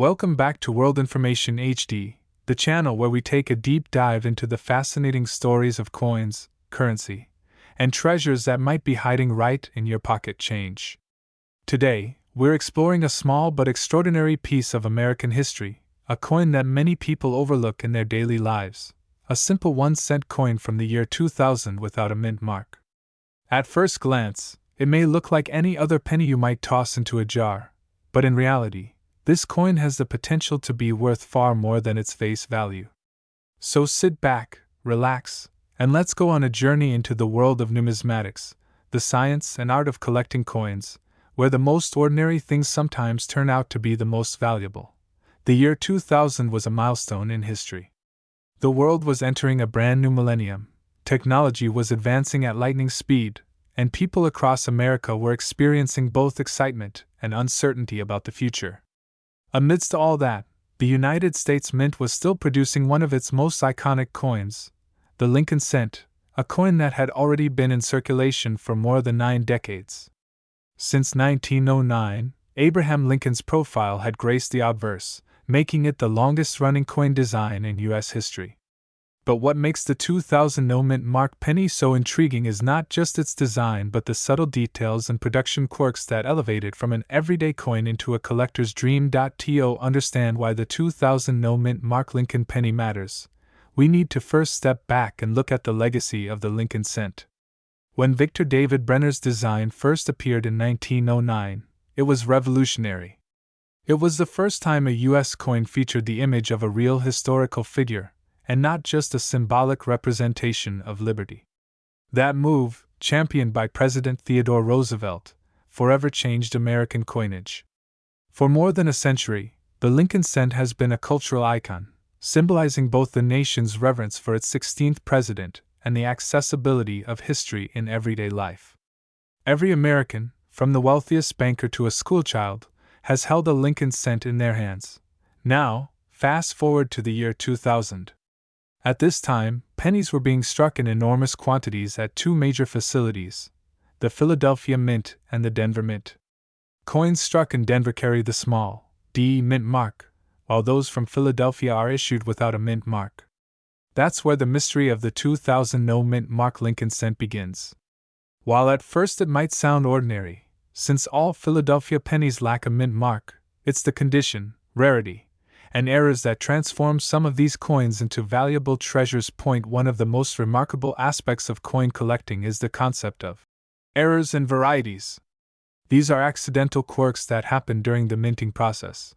Welcome back to World Information HD, the channel where we take a deep dive into the fascinating stories of coins, currency, and treasures that might be hiding right in your pocket change. Today, we're exploring a small but extraordinary piece of American history, a coin that many people overlook in their daily lives, a simple 1-cent coin from the year 2000 without a mint mark. At first glance, it may look like any other penny you might toss into a jar, but in reality, this coin has the potential to be worth far more than its face value. So sit back, relax, and let's go on a journey into the world of numismatics, the science and art of collecting coins, where the most ordinary things sometimes turn out to be the most valuable. The year 2000 was a milestone in history. The world was entering a brand new millennium, technology was advancing at lightning speed, and people across America were experiencing both excitement and uncertainty about the future. Amidst all that, the United States Mint was still producing one of its most iconic coins, the Lincoln cent, a coin that had already been in circulation for more than 9 decades. Since 1909, Abraham Lincoln's profile had graced the obverse, making it the longest-running coin design in U.S. history. But what makes the 2000 no-mint mark penny so intriguing is not just its design but the subtle details and production quirks that elevate it from an everyday coin into a collector's dream. To understand why the 2000 no-mint mark Lincoln penny matters, we need to first step back and look at the legacy of the Lincoln cent. When Victor David Brenner's design first appeared in 1909, it was revolutionary. It was the first time a U.S. coin featured the image of a real historical figure, and not just a symbolic representation of liberty. That move, championed by President Theodore Roosevelt, forever changed American coinage. For more than a century, the Lincoln cent has been a cultural icon, symbolizing both the nation's reverence for its 16th president and the accessibility of history in everyday life. Every American, from the wealthiest banker to a schoolchild, has held a Lincoln cent in their hands. Now, fast forward to the year 2000. At this time, pennies were being struck in enormous quantities at 2 major facilities, the Philadelphia Mint and the Denver Mint. Coins struck in Denver carry the small D mint mark, while those from Philadelphia are issued without a mint mark. That's where the mystery of the 2000 no-mint mark Lincoln cent begins. While at first it might sound ordinary, since all Philadelphia pennies lack a mint mark, it's the condition, rarity, and errors that transform some of these coins into valuable treasures. One of the most remarkable aspects of coin collecting is the concept of errors and varieties. These are accidental quirks that happen during the minting process.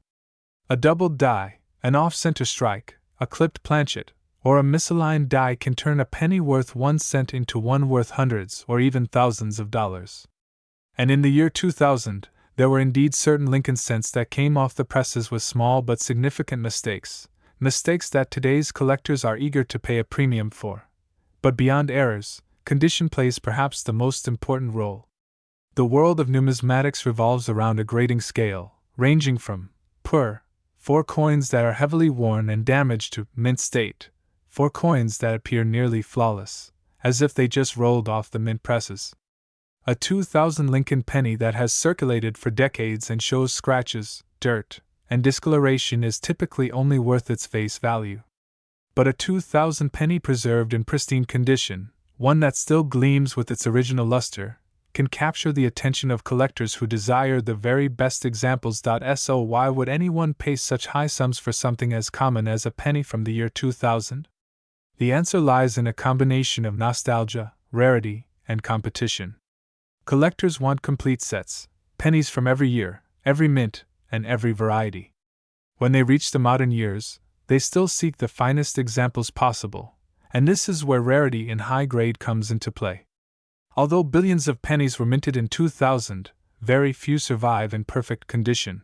A doubled die, an off-center strike, a clipped planchet, or a misaligned die can turn a penny worth 1 cent into one worth hundreds or even thousands of dollars. And in the year 2000, there were indeed certain Lincoln cents that came off the presses with small but significant mistakes that today's collectors are eager to pay a premium for. But beyond errors, condition plays perhaps the most important role. The world of numismatics revolves around a grading scale, ranging from poor, for coins that are heavily worn and damaged, to mint state, for coins that appear nearly flawless, as if they just rolled off the mint presses. A 2000 Lincoln penny that has circulated for decades and shows scratches, dirt, and discoloration is typically only worth its face value. But a 2000 penny preserved in pristine condition, one that still gleams with its original luster, can capture the attention of collectors who desire the very best examples. So why would anyone pay such high sums for something as common as a penny from the year 2000? The answer lies in a combination of nostalgia, rarity, and competition. Collectors want complete sets, pennies from every year, every mint, and every variety. When they reach the modern years, they still seek the finest examples possible, and this is where rarity in high grade comes into play. Although billions of pennies were minted in 2000, very few survive in perfect condition.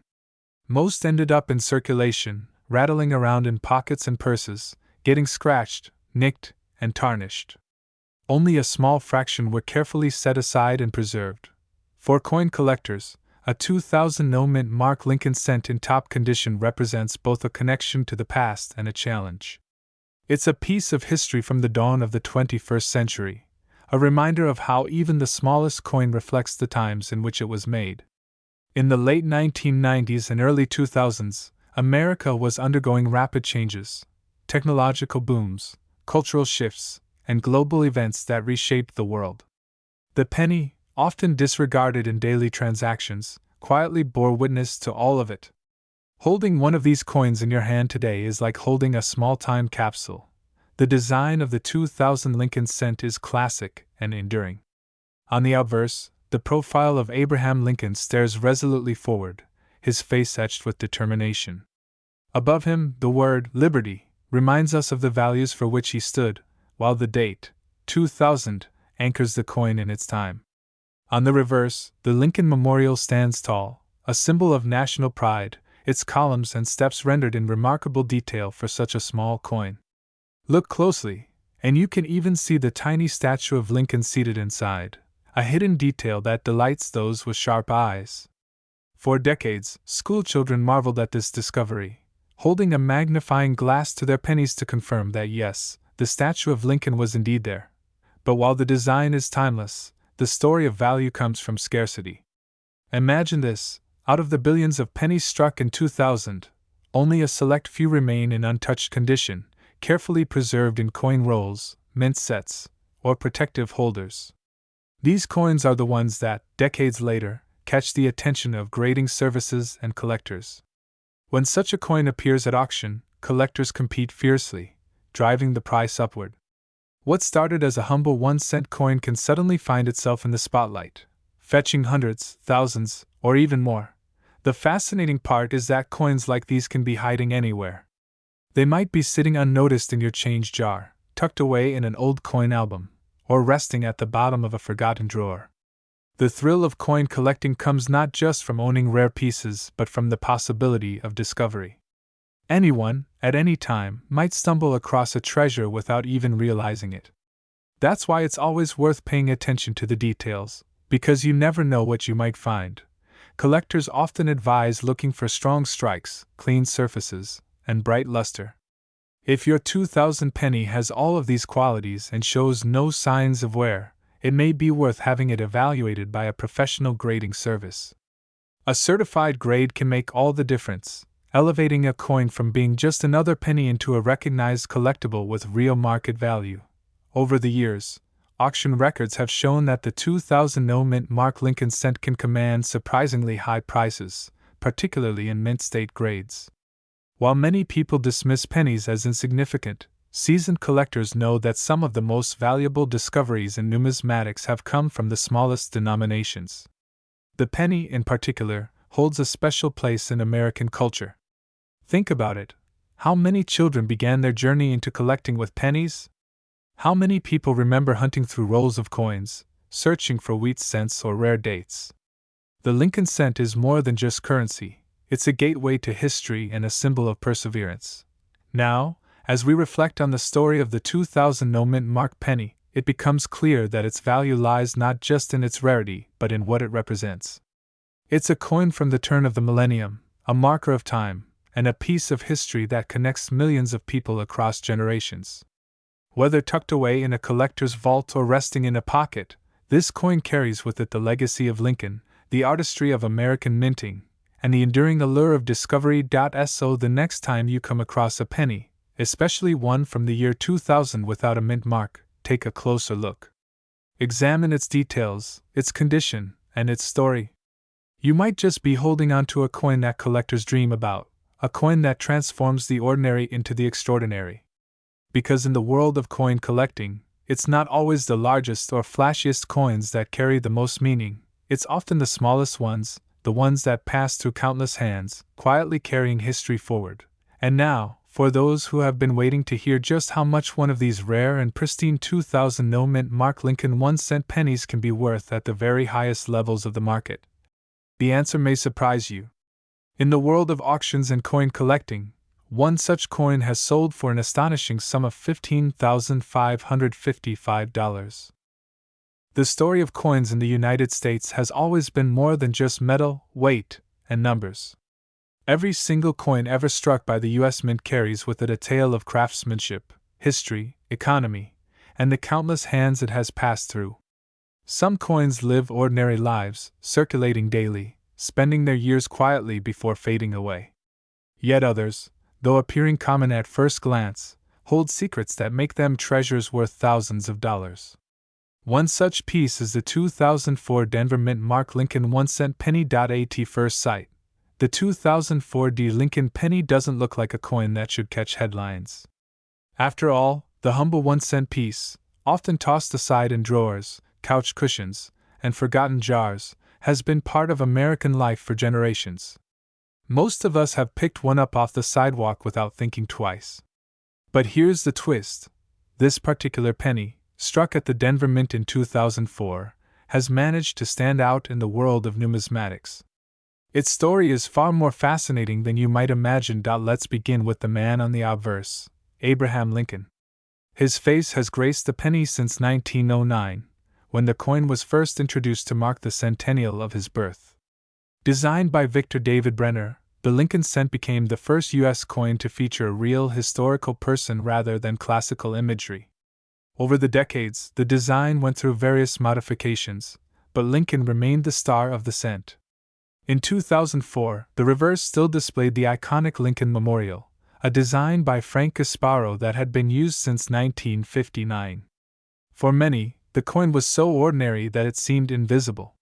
Most ended up in circulation, rattling around in pockets and purses, getting scratched, nicked, and tarnished. Only a small fraction were carefully set aside and preserved. For coin collectors, a 2000 no-mint mark Lincoln cent in top condition represents both a connection to the past and a challenge. It's a piece of history from the dawn of the 21st century, a reminder of how even the smallest coin reflects the times in which it was made. In the late 1990s and early 2000s, America was undergoing rapid changes, technological booms, cultural shifts, and global events that reshaped the world. The penny, often disregarded in daily transactions, quietly bore witness to all of it. Holding one of these coins in your hand today is like holding a small time capsule. The design of the 2000 Lincoln cent is classic and enduring. On the obverse, the profile of Abraham Lincoln stares resolutely forward, his face etched with determination. Above him, the word Liberty reminds us of the values for which he stood, while the date, 2000, anchors the coin in its time. On the reverse, the Lincoln Memorial stands tall, a symbol of national pride, its columns and steps rendered in remarkable detail for such a small coin. Look closely, and you can even see the tiny statue of Lincoln seated inside, a hidden detail that delights those with sharp eyes. For decades, schoolchildren marveled at this discovery, holding a magnifying glass to their pennies to confirm that yes, the statue of Lincoln was indeed there. But while the design is timeless, the story of value comes from scarcity. Imagine this: out of the billions of pennies struck in 2000, only a select few remain in untouched condition, carefully preserved in coin rolls, mint sets, or protective holders. These coins are the ones that, decades later, catch the attention of grading services and collectors. When such a coin appears at auction, collectors compete fiercely, driving the price upward. What started as a humble 1-cent coin can suddenly find itself in the spotlight, fetching hundreds, thousands, or even more. The fascinating part is that coins like these can be hiding anywhere. They might be sitting unnoticed in your change jar, tucked away in an old coin album, or resting at the bottom of a forgotten drawer. The thrill of coin collecting comes not just from owning rare pieces but from the possibility of discovery. Anyone, at any time, might stumble across a treasure without even realizing it. That's why it's always worth paying attention to the details, because you never know what you might find. Collectors often advise looking for strong strikes, clean surfaces, and bright luster. If your 2000 penny has all of these qualities and shows no signs of wear, it may be worth having it evaluated by a professional grading service. A certified grade can make all the difference, elevating a coin from being just another penny into a recognized collectible with real market value. Over the years, auction records have shown that the 2000 no-mint mark Lincoln cent can command surprisingly high prices, particularly in mint state grades. While many people dismiss pennies as insignificant, seasoned collectors know that some of the most valuable discoveries in numismatics have come from the smallest denominations. The penny, in particular, holds a special place in American culture. Think about it. How many children began their journey into collecting with pennies? How many people remember hunting through rolls of coins, searching for wheat cents or rare dates? The Lincoln cent is more than just currency. It's a gateway to history and a symbol of perseverance. Now, as we reflect on the story of the 2000 no-mint mark penny, it becomes clear that its value lies not just in its rarity, but in what it represents. It's a coin from the turn of the millennium, a marker of time, and a piece of history that connects millions of people across generations. Whether tucked away in a collector's vault or resting in a pocket, this coin carries with it the legacy of Lincoln, the artistry of American minting, and the enduring allure of discovery. So the next time you come across a penny, especially one from the year 2000 without a mint mark, take a closer look. Examine its details, its condition, and its story. You might just be holding onto a coin that collectors dream about, a coin that transforms the ordinary into the extraordinary. Because in the world of coin collecting, it's not always the largest or flashiest coins that carry the most meaning, it's often the smallest ones, the ones that pass through countless hands, quietly carrying history forward. And now, for those who have been waiting to hear just how much one of these rare and pristine 2000 no-mint mark Lincoln 1-cent pennies can be worth at the very highest levels of the market. The answer may surprise you. In the world of auctions and coin collecting, one such coin has sold for an astonishing sum of $15,555. The story of coins in the United States has always been more than just metal, weight, and numbers. Every single coin ever struck by the U.S. Mint carries with it a tale of craftsmanship, history, economy, and the countless hands it has passed through. Some coins live ordinary lives, circulating daily, spending their years quietly before fading away. Yet others, though appearing common at first glance, hold secrets that make them treasures worth thousands of dollars. One such piece is the 2004 Denver Mint Mark Lincoln 1-cent penny. At first sight, the 2004 D Lincoln penny doesn't look like a coin that should catch headlines. After all, the humble 1-cent piece, often tossed aside in drawers, couch cushions, and forgotten jars, has been part of American life for generations. Most of us have picked one up off the sidewalk without thinking twice. But here's the twist. This particular penny, struck at the Denver Mint in 2004, has managed to stand out in the world of numismatics. Its story is far more fascinating than you might imagine. Let's begin with the man on the obverse, Abraham Lincoln. His face has graced the penny since 1909, when the coin was first introduced to mark the centennial of his birth. Designed by Victor David Brenner, the Lincoln cent became the first U.S. coin to feature a real historical person rather than classical imagery. Over the decades, the design went through various modifications, but Lincoln remained the star of the cent. In 2004, the reverse still displayed the iconic Lincoln Memorial, a design by Frank Gasparo that had been used since 1959. For many, the coin was so ordinary that it seemed invisible.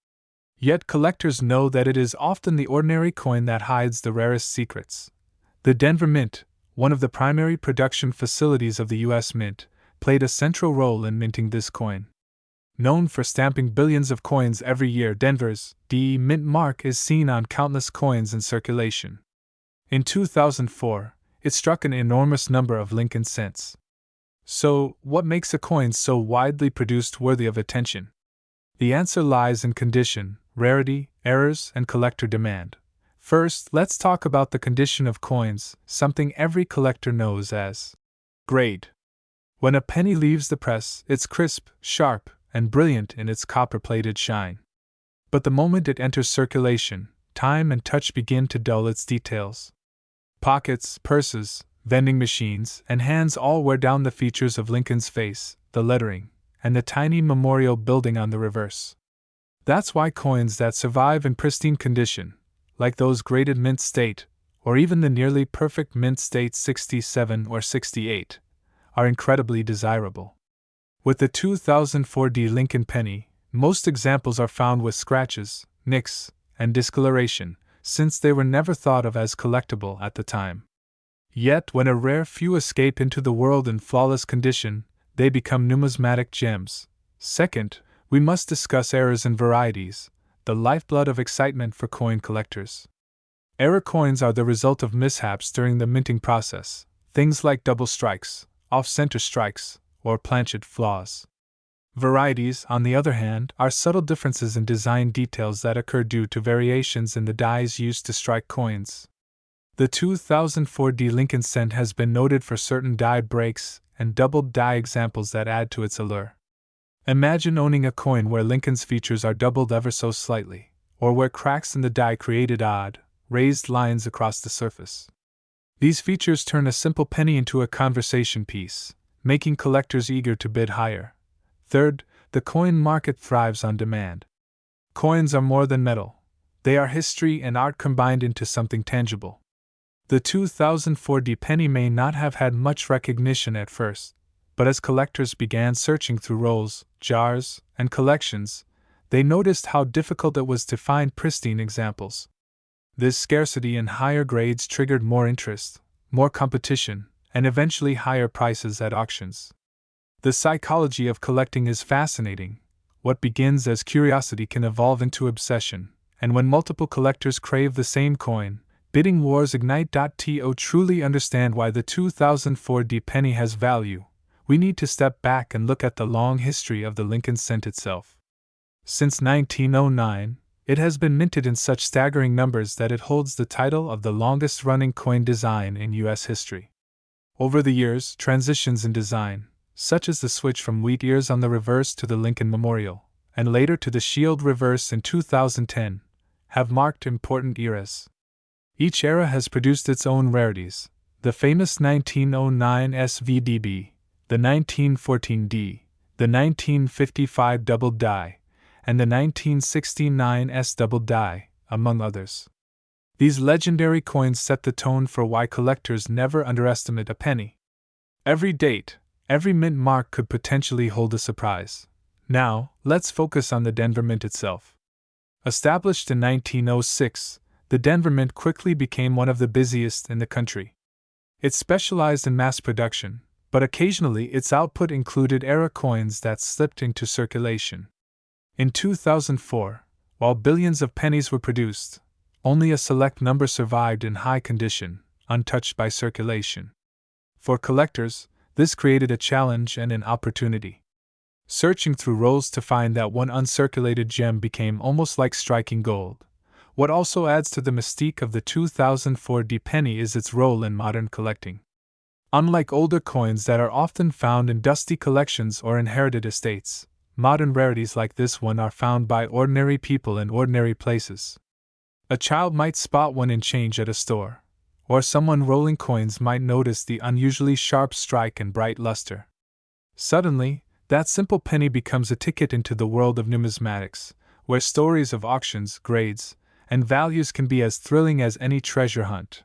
Yet collectors know that it is often the ordinary coin that hides the rarest secrets. The Denver Mint, one of the primary production facilities of the U.S. Mint, played a central role in minting this coin. Known for stamping billions of coins every year, Denver's D Mint mark is seen on countless coins in circulation. In 2004, it struck an enormous number of Lincoln cents. So, what makes a coin so widely produced worthy of attention? The answer lies in condition, rarity, errors, and collector demand. First, let's talk about the condition of coins, something every collector knows as grade. When a penny leaves the press, it's crisp, sharp, and brilliant in its copper-plated shine. But the moment it enters circulation, time and touch begin to dull its details. Pockets, purses, vending machines, and hands all wear down the features of Lincoln's face, the lettering, and the tiny memorial building on the reverse. That's why coins that survive in pristine condition, like those graded mint state, or even the nearly perfect mint state 67 or 68, are incredibly desirable. With the 2004 D Lincoln penny, most examples are found with scratches, nicks, and discoloration, since they were never thought of as collectible at the time. Yet when a rare few escape into the world in flawless condition, they become numismatic gems. Second, we must discuss errors and varieties, the lifeblood of excitement for coin collectors. Error coins are the result of mishaps during the minting process, things like double strikes, off-center strikes, or planchet flaws. Varieties, on the other hand, are subtle differences in design details that occur due to variations in the dies used to strike coins. The 2004 D Lincoln cent has been noted for certain die breaks and doubled die examples that add to its allure. Imagine owning a coin where Lincoln's features are doubled ever so slightly, or where cracks in the die created odd, raised lines across the surface. These features turn a simple penny into a conversation piece, making collectors eager to bid higher. Third, the coin market thrives on demand. Coins are more than metal. They are history and art combined into something tangible. The 2004 D penny may not have had much recognition at first, but as collectors began searching through rolls, jars, and collections, they noticed how difficult it was to find pristine examples. This scarcity in higher grades triggered more interest, more competition, and eventually higher prices at auctions. The psychology of collecting is fascinating. What begins as curiosity can evolve into obsession, and when multiple collectors crave the same coin, bidding wars ignite. To truly understand why the 2004 D penny has value, we need to step back and look at the long history of the Lincoln cent itself. Since 1909, it has been minted in such staggering numbers that it holds the title of the longest-running coin design in U.S. history. Over the years, transitions in design, such as the switch from wheat ears on the reverse to the Lincoln Memorial, and later to the shield reverse in 2010, have marked important eras. Each era has produced its own rarities: the famous 1909 SVDB, the 1914D, the 1955 double die, and the 1969 S double die, among others. These legendary coins set the tone for why collectors never underestimate a penny. Every date, every mint mark could potentially hold a surprise. Now, let's focus on the Denver Mint itself. Established in 1906, the Denver Mint quickly became one of the busiest in the country. It specialized in mass production, but occasionally its output included era coins that slipped into circulation. In 2004, while billions of pennies were produced, only a select number survived in high condition, untouched by circulation. For collectors, this created a challenge and an opportunity. Searching through rolls to find that one uncirculated gem became almost like striking gold. What also adds to the mystique of the 2004 penny is its role in modern collecting. Unlike older coins that are often found in dusty collections or inherited estates, modern rarities like this one are found by ordinary people in ordinary places. A child might spot one in change at a store, or someone rolling coins might notice the unusually sharp strike and bright luster. Suddenly, that simple penny becomes a ticket into the world of numismatics, where stories of auctions, grades, and values can be as thrilling as any treasure hunt.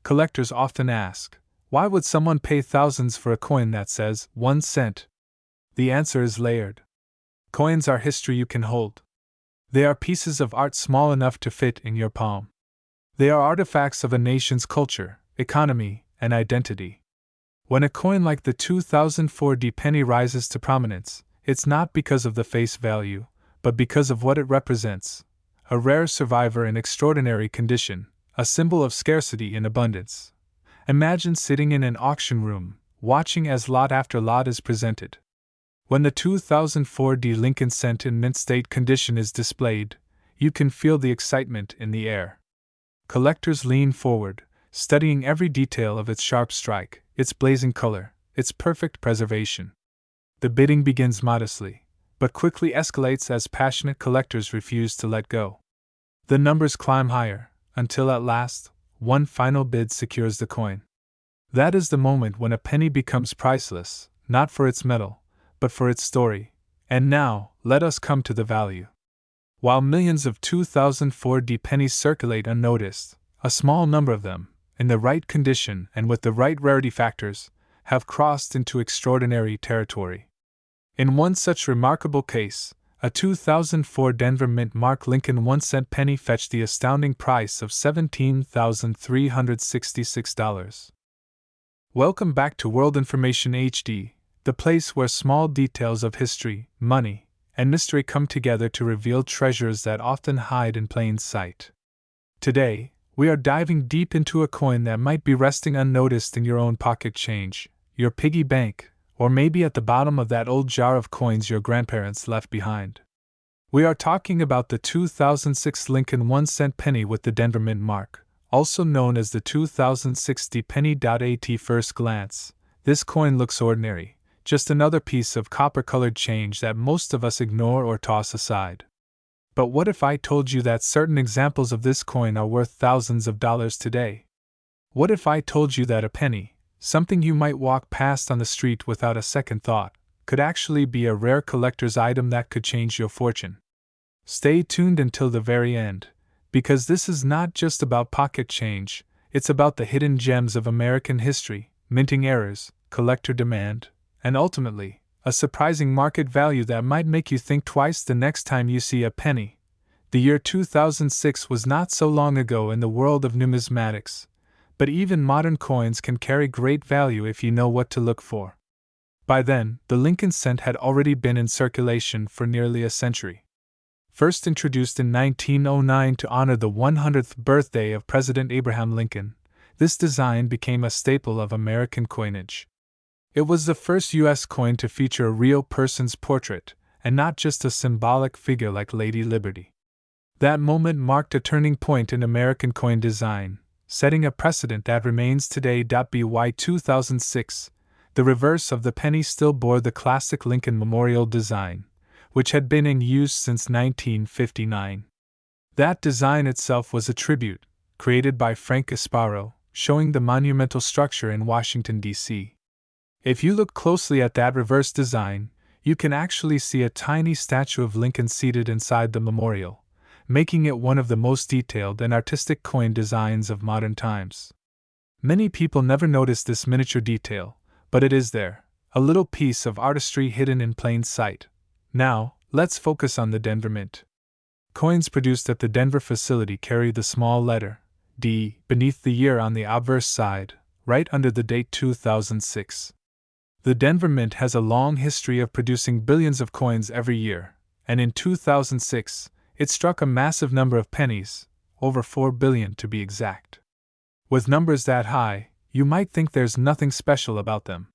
Collectors often ask, why would someone pay thousands for a coin that says 1 cent? The answer is layered. Coins are history you can hold. They are pieces of art small enough to fit in your palm. They are artifacts of a nation's culture, economy, and identity. When a coin like the 2004 penny rises to prominence, it's not because of the face value, but because of what it represents. A rare survivor in extraordinary condition, a symbol of scarcity and abundance. Imagine sitting in an auction room, watching as lot after lot is presented. When the 2004 Lincoln Cent in mint state condition is displayed, you can feel the excitement in the air. Collectors lean forward, studying every detail of its sharp strike, its blazing color, its perfect preservation. The bidding begins modestly, but quickly escalates as passionate collectors refuse to let go. The numbers climb higher, until at last, one final bid secures the coin. That is the moment when a penny becomes priceless, not for its metal, but for its story. And now, let us come to the value. While millions of 2004 pennies circulate unnoticed, a small number of them, in the right condition and with the right rarity factors, have crossed into extraordinary territory. In one such remarkable case, a 2004 Denver Mint Mark Lincoln 1 cent penny fetched the astounding price of $17,366. Welcome back to World Information HD, the place where small details of history, money, and mystery come together to reveal treasures that often hide in plain sight. Today, we are diving deep into a coin that might be resting unnoticed in your own pocket change, your piggy bank, or maybe at the bottom of that old jar of coins your grandparents left behind. We are talking about the 2006 Lincoln 1 cent penny with the Denver Mint mark, also known as the 2006 penny. At first glance, this coin looks ordinary, just another piece of copper-colored change that most of us ignore or toss aside. But what if I told you that certain examples of this coin are worth thousands of dollars today? What if I told you that a penny, something you might walk past on the street without a second thought, could actually be a rare collector's item that could change your fortune? Stay tuned until the very end, because this is not just about pocket change, it's about the hidden gems of American history, minting errors, collector demand, and ultimately, a surprising market value that might make you think twice the next time you see a penny. The year 2006 was not so long ago in the world of numismatics, but even modern coins can carry great value if you know what to look for. By then, the Lincoln cent had already been in circulation for nearly a century. First introduced in 1909 to honor the 100th birthday of President Abraham Lincoln, this design became a staple of American coinage. It was the first U.S. coin to feature a real person's portrait, and not just a symbolic figure like Lady Liberty. That moment marked a turning point in American coin design, setting a precedent that remains today. By 2006, the reverse of the penny still bore the classic Lincoln Memorial design, which had been in use since 1959. That design itself was a tribute, created by Frank Sparrow, showing the monumental structure in Washington, D.C. If you look closely at that reverse design, you can actually see a tiny statue of Lincoln seated inside the memorial, making it one of the most detailed and artistic coin designs of modern times. Many people never notice this miniature detail, but it is there, a little piece of artistry hidden in plain sight. Now, let's focus on the Denver Mint. Coins produced at the Denver facility carry the small letter D beneath the year on the obverse side, right under the date 2006. The Denver Mint has a long history of producing billions of coins every year, and in 2006, it struck a massive number of pennies, over 4 billion to be exact. With numbers that high, you might think there's nothing special about them.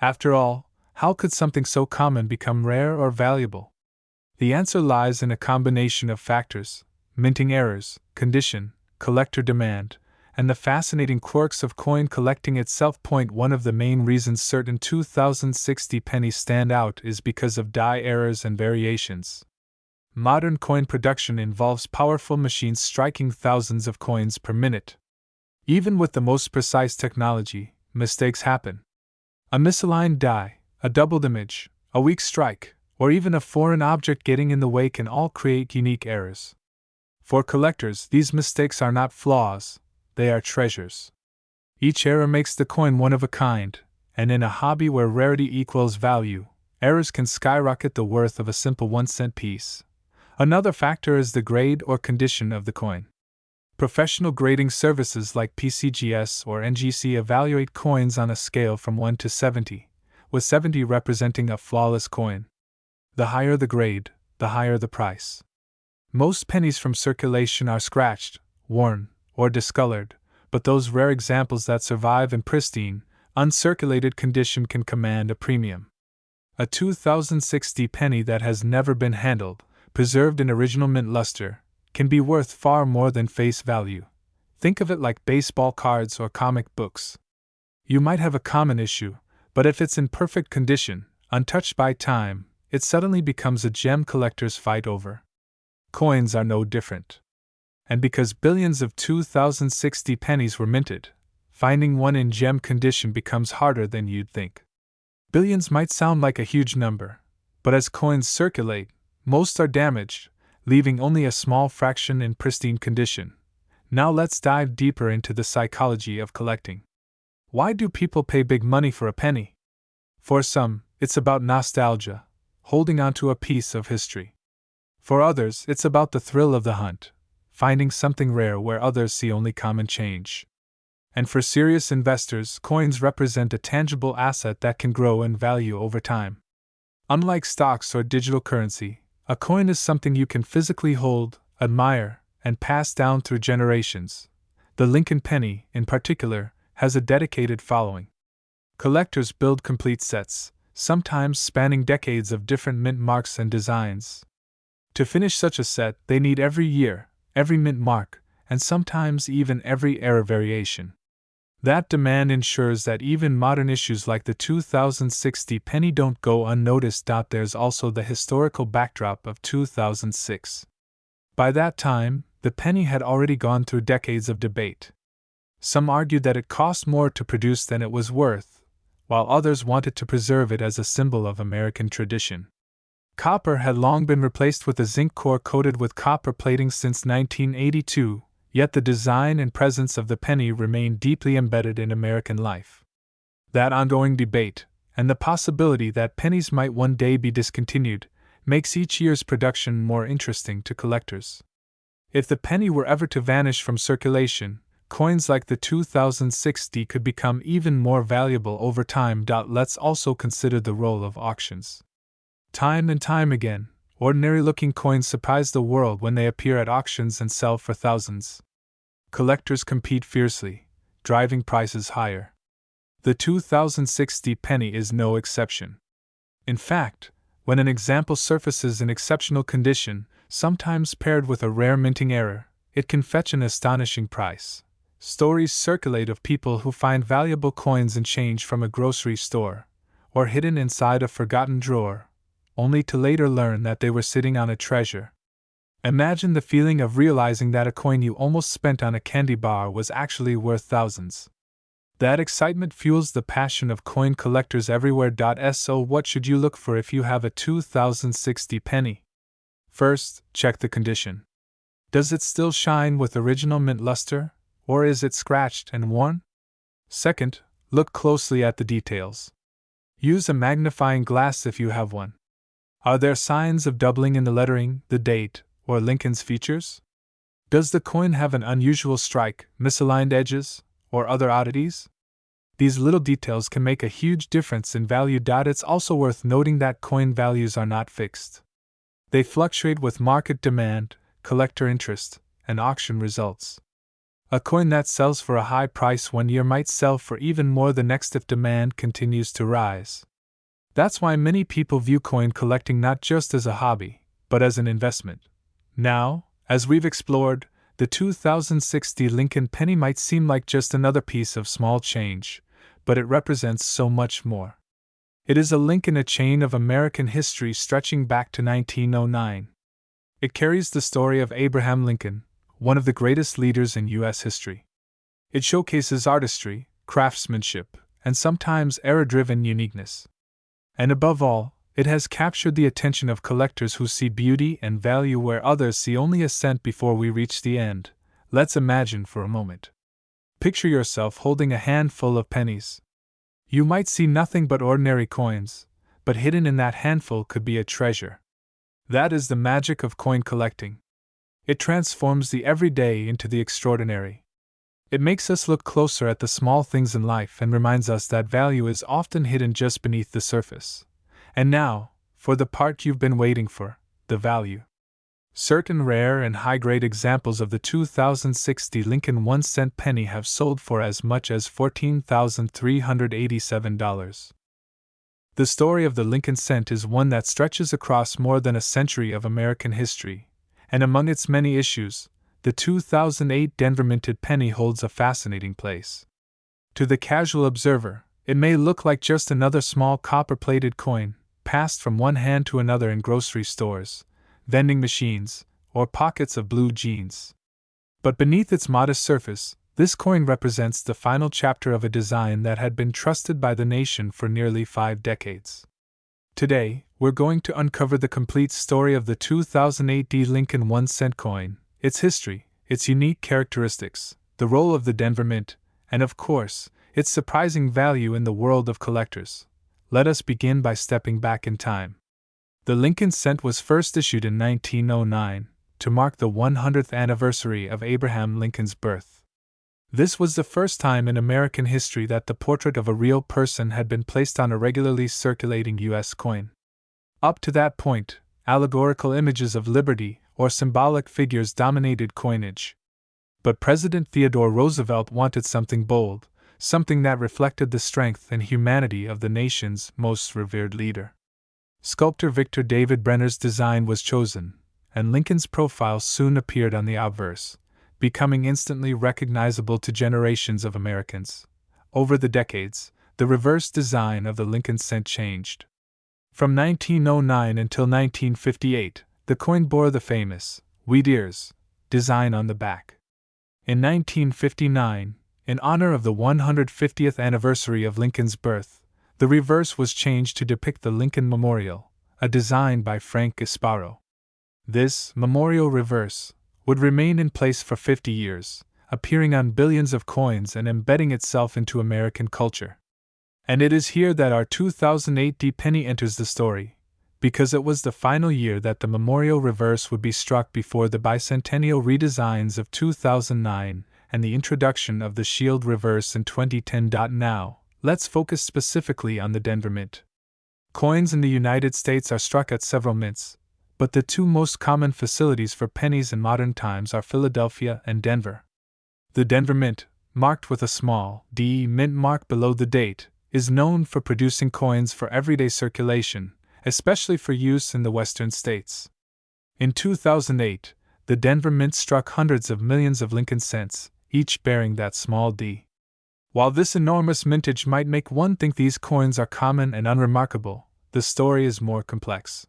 After all, how could something so common become rare or valuable? The answer lies in a combination of factors: minting errors, condition, collector demand, and the fascinating quirks of coin collecting itself. One of the main reasons certain 2060 pennies stand out is because of die errors and variations. Modern coin production involves powerful machines striking thousands of coins per minute. Even with the most precise technology, mistakes happen. A misaligned die, a doubled image, a weak strike, or even a foreign object getting in the way can all create unique errors. For collectors, these mistakes are not flaws, they are treasures. Each error makes the coin one of a kind, and in a hobby where rarity equals value, errors can skyrocket the worth of a simple 1-cent piece. Another factor is the grade or condition of the coin. Professional grading services like PCGS or NGC evaluate coins on a scale from 1 to 70, with 70 representing a flawless coin. The higher the grade, the higher the price. Most pennies from circulation are scratched, worn, or discolored, but those rare examples that survive in pristine, uncirculated condition can command a premium. A 2060 penny that has never been handled, preserved in original mint luster, can be worth far more than face value. Think of it like baseball cards or comic books. You might have a common issue, but if it's in perfect condition, untouched by time, it suddenly becomes a gem collectors fight over. Coins are no different. And because billions of 2060 pennies were minted, finding one in gem condition becomes harder than you'd think. Billions might sound like a huge number, but as coins circulate, most are damaged, leaving only a small fraction in pristine condition. Now let's dive deeper into the psychology of collecting. Why do people pay big money for a penny? For some, it's about nostalgia, holding on to a piece of history. For others, it's about the thrill of the hunt, finding something rare where others see only common change. And for serious investors, coins represent a tangible asset that can grow in value over time. Unlike stocks or digital currency, a coin is something you can physically hold, admire, and pass down through generations. The Lincoln penny, in particular, has a dedicated following. Collectors build complete sets, sometimes spanning decades of different mint marks and designs. To finish such a set, they need every year, every mint mark, and sometimes even every error variation. That demand ensures that even modern issues like the 2060 penny don't go unnoticed. There's also the historical backdrop of 2006. By that time, the penny had already gone through decades of debate. Some argued that it cost more to produce than it was worth, while others wanted to preserve it as a symbol of American tradition. Copper had long been replaced with a zinc core coated with copper plating since 1982. Yet the design and presence of the penny remained deeply embedded in American life. That ongoing debate, and the possibility that pennies might one day be discontinued, makes each year's production more interesting to collectors. If the penny were ever to vanish from circulation, coins like the 2060 could become even more valuable over time. Let's also consider the role of auctions. Time and time again, ordinary-looking coins surprise the world when they appear at auctions and sell for thousands. Collectors compete fiercely, driving prices higher. The 2060 penny is no exception. In fact, when an example surfaces in exceptional condition, sometimes paired with a rare minting error, it can fetch an astonishing price. Stories circulate of people who find valuable coins and change from a grocery store, or hidden inside a forgotten drawer, only to later learn that they were sitting on a treasure. Imagine the feeling of realizing that a coin you almost spent on a candy bar was actually worth thousands. That excitement fuels the passion of coin collectors everywhere. So what should you look for if you have a 2060 penny? First, check the condition. Does it still shine with original mint luster, or is it scratched and worn? Second, look closely at the details. Use a magnifying glass if you have one. Are there signs of doubling in the lettering, the date, or Lincoln's features? Does the coin have an unusual strike, misaligned edges, or other oddities? These little details can make a huge difference in value. It's also worth noting that coin values are not fixed. They fluctuate with market demand, collector interest, and auction results. A coin that sells for a high price one year might sell for even more the next if demand continues to rise. That's why many people view coin collecting not just as a hobby, but as an investment. Now, as we've explored, the 2060 Lincoln penny might seem like just another piece of small change, but it represents so much more. It is a link in a chain of American history stretching back to 1909. It carries the story of Abraham Lincoln, one of the greatest leaders in U.S. history. It showcases artistry, craftsmanship, and sometimes era-driven uniqueness. And above all, it has captured the attention of collectors who see beauty and value where others see only a cent before we reach the end. Let's imagine for a moment. Picture yourself holding a handful of pennies. You might see nothing but ordinary coins, but hidden in that handful could be a treasure. That is the magic of coin collecting. It transforms the everyday into the extraordinary. It makes us look closer at the small things in life and reminds us that value is often hidden just beneath the surface. And now, for the part you've been waiting for, the value. Certain rare and high-grade examples of the 2060 Lincoln 1-cent penny have sold for as much as $14,387. The story of the Lincoln cent is one that stretches across more than a century of American history, and among its many issues, the 2008 Denver minted penny holds a fascinating place. To the casual observer, it may look like just another small copper-plated coin, passed from one hand to another in grocery stores, vending machines, or pockets of blue jeans. But beneath its modest surface, this coin represents the final chapter of a design that had been trusted by the nation for nearly 5 decades. Today, we're going to uncover the complete story of the 2008 Lincoln 1-cent coin, its history, its unique characteristics, the role of the Denver Mint, and of course, its surprising value in the world of collectors. Let us begin by stepping back in time. The Lincoln cent was first issued in 1909 to mark the 100th anniversary of Abraham Lincoln's birth. This was the first time in American history that the portrait of a real person had been placed on a regularly circulating U.S. coin. Up to that point, allegorical images of liberty or symbolic figures dominated coinage. But President Theodore Roosevelt wanted something bold, something that reflected the strength and humanity of the nation's most revered leader. Sculptor Victor David Brenner's design was chosen, and Lincoln's profile soon appeared on the obverse, becoming instantly recognizable to generations of Americans. Over the decades, the reverse design of the Lincoln cent changed. From 1909 until 1958, the coin bore the famous wheat ears design on the back. In 1959, in honor of the 150th anniversary of Lincoln's birth, the reverse was changed to depict the Lincoln Memorial, a design by Frank Gasparo. This memorial reverse would remain in place for 50 years, appearing on billions of coins and embedding itself into American culture. And it is here that our 2008 penny enters the story, because it was the final year that the memorial reverse would be struck before the bicentennial redesigns of 2009 and the introduction of the shield reverse in 2010. Now, let's focus specifically on the Denver Mint. Coins in the United States are struck at several mints, but the two most common facilities for pennies in modern times are Philadelphia and Denver. The Denver Mint, marked with a small D mint mark below the date, is known for producing coins for everyday circulation, especially for use in the western states. In 2008, the Denver Mint struck hundreds of millions of Lincoln cents, each bearing that small D. While this enormous mintage might make one think these coins are common and unremarkable, the story is more complex.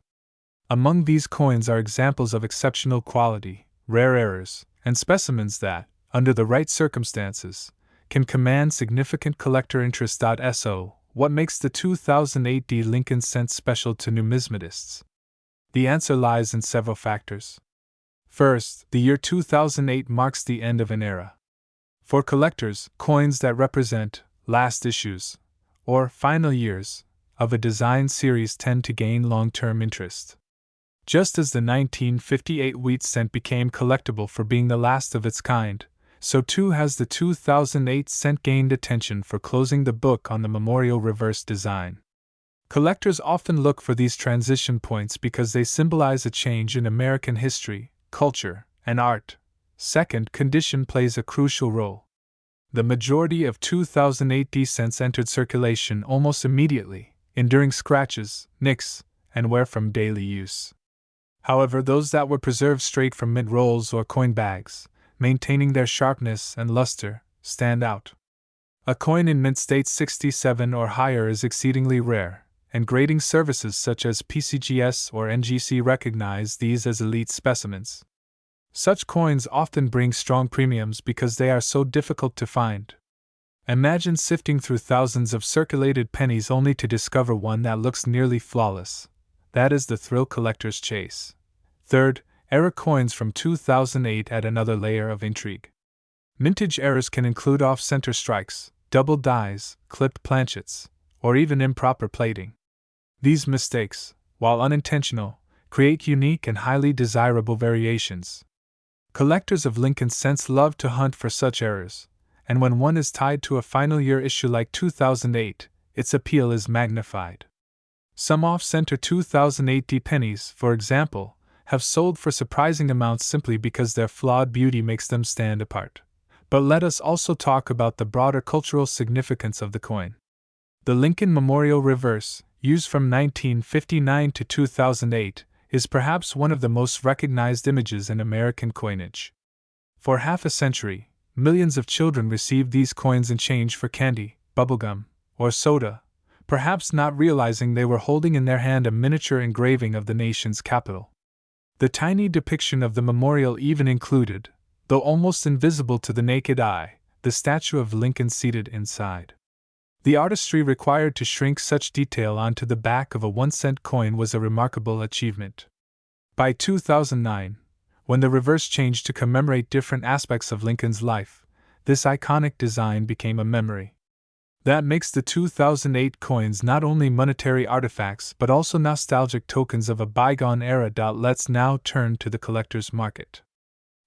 Among these coins are examples of exceptional quality, rare errors, and specimens that, under the right circumstances, can command significant collector interest. So, what makes the 2008 Lincoln cent special to numismatists? The answer lies in several factors. First, the year 2008 marks the end of an era. For collectors, coins that represent last issues, or final years, of a design series tend to gain long-term interest. Just as the 1958 wheat cent became collectible for being the last of its kind, so too has the 2008 cent gained attention for closing the book on the memorial reverse design. Collectors often look for these transition points because they symbolize a change in American history, culture, and art. Second, condition plays a crucial role. The majority of 2008 D cents entered circulation almost immediately, enduring scratches, nicks, and wear from daily use. However, those that were preserved straight from mint rolls or coin bags, maintaining their sharpness and luster, stand out. A coin in mint state 67 or higher is exceedingly rare, and grading services such as PCGS or NGC recognize these as elite specimens. Such coins often bring strong premiums because they are so difficult to find. Imagine sifting through thousands of circulated pennies only to discover one that looks nearly flawless. That is the thrill collectors chase. Third, era coins from 2008 add another layer of intrigue. Mintage errors can include off-center strikes, double dies, clipped planchets, or even improper plating. These mistakes, while unintentional, create unique and highly desirable variations. Collectors of Lincoln cents love to hunt for such errors, and when one is tied to a final year issue like 2008, its appeal is magnified. Some off-center 2008 D pennies, for example, have sold for surprising amounts simply because their flawed beauty makes them stand apart. But let us also talk about the broader cultural significance of the coin. The Lincoln Memorial Reverse, used from 1959 to 2008, is perhaps one of the most recognized images in American coinage. For half a century, millions of children received these coins in change for candy, bubblegum, or soda, perhaps not realizing they were holding in their hand a miniature engraving of the nation's capital. The tiny depiction of the memorial even included, though almost invisible to the naked eye, the statue of Lincoln seated inside. The artistry required to shrink such detail onto the back of a 1-cent coin was a remarkable achievement. By 2009, when the reverse changed to commemorate different aspects of Lincoln's life, this iconic design became a memory. That makes the 2008 coins not only monetary artifacts but also nostalgic tokens of a bygone era. Let's now turn to the collector's market.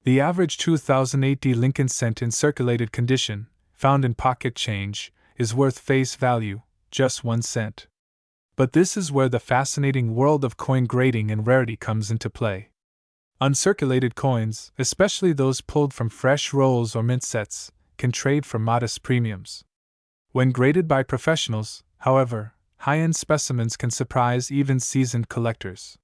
The average 2008 D Lincoln cent in circulated condition, found in pocket change, is worth face value, just 1 cent. But this is where the fascinating world of coin grading and rarity comes into play. Uncirculated coins, especially those pulled from fresh rolls or mint sets, can trade for modest premiums. When graded by professionals, however, high-end specimens can surprise even seasoned collectors.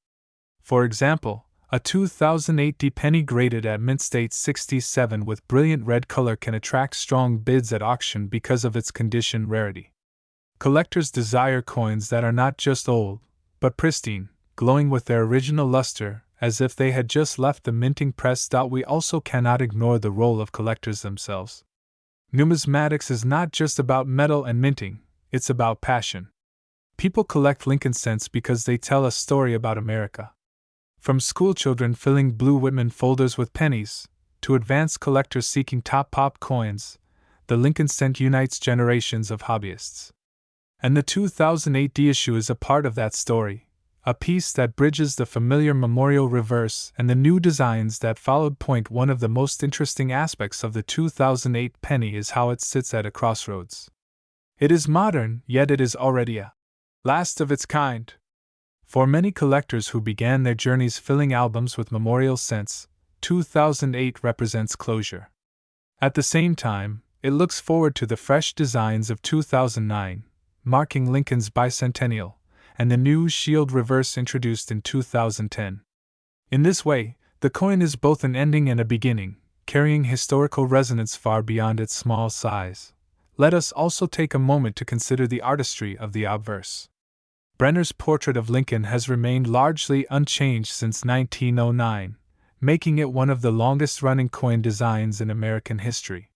For example, a 2008 D penny graded at mint state 67 with brilliant red color can attract strong bids at auction because of its condition rarity. Collectors desire coins that are not just old, but pristine, glowing with their original luster, as if they had just left the minting press. We also cannot ignore the role of collectors themselves. Numismatics is not just about metal and minting, it's about passion. People collect Lincoln cents because they tell a story about America. From schoolchildren filling blue Whitman folders with pennies, to advanced collectors seeking top pop coins, the Lincoln cent unites generations of hobbyists. And the 2008 D issue is a part of that story, a piece that bridges the familiar memorial reverse and the new designs that followed. One of the most interesting aspects of the 2008 penny is how it sits at a crossroads. It is modern, yet it is already a last of its kind. For many collectors who began their journeys filling albums with memorial cents, 2008 represents closure. At the same time, it looks forward to the fresh designs of 2009, marking Lincoln's bicentennial, and the new shield reverse introduced in 2010. In this way, the coin is both an ending and a beginning, carrying historical resonance far beyond its small size. Let us also take a moment to consider the artistry of the obverse. Brenner's portrait of Lincoln has remained largely unchanged since 1909, making it one of the longest-running coin designs in American history.